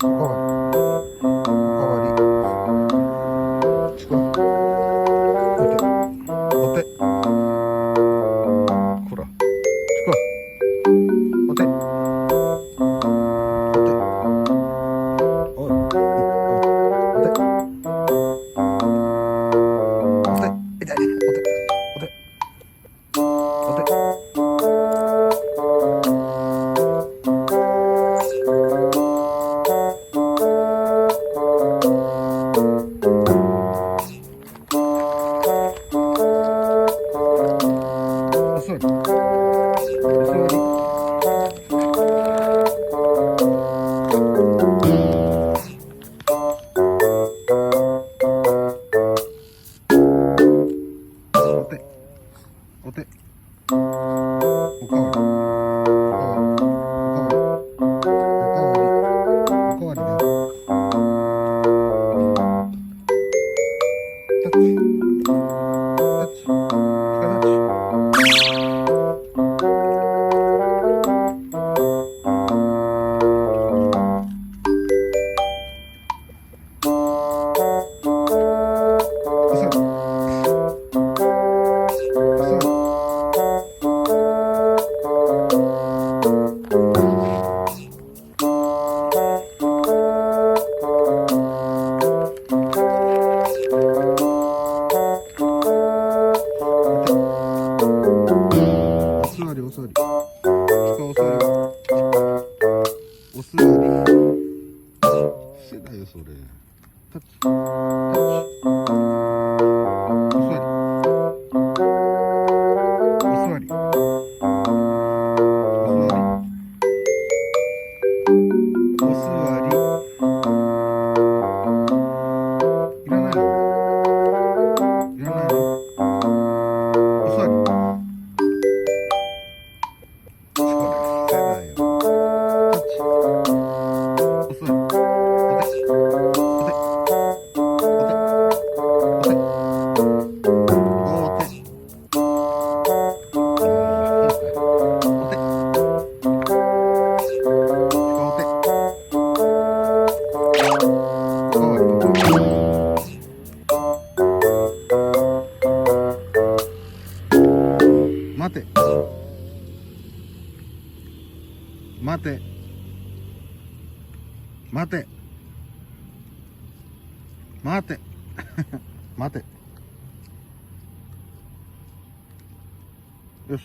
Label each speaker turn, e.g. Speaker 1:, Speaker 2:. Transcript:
Speaker 1: おかわり。おかわり。ちくわ。お手。お手。こら。ちくわ。お手。お手。おい。お手。お手。痛い。お手。お手。お手。お座り。お座り。お手。お手。おかわり。おかわり。おかわり。おかわり。おかわりだよ。タッチ。タッチ。タッチ。お座り。お座り。お座り。お座り。ちくわお座り。お座り。せだよそれ。タッチ。タッチ。お座り。お座り。お座り。お座り。いらないの？いらないの？お座り。それせだよ。タッチ。お座り。お手。お手。お手。お手。お手。お手。おかわり。待て。待て。待て。待て。待て。よし。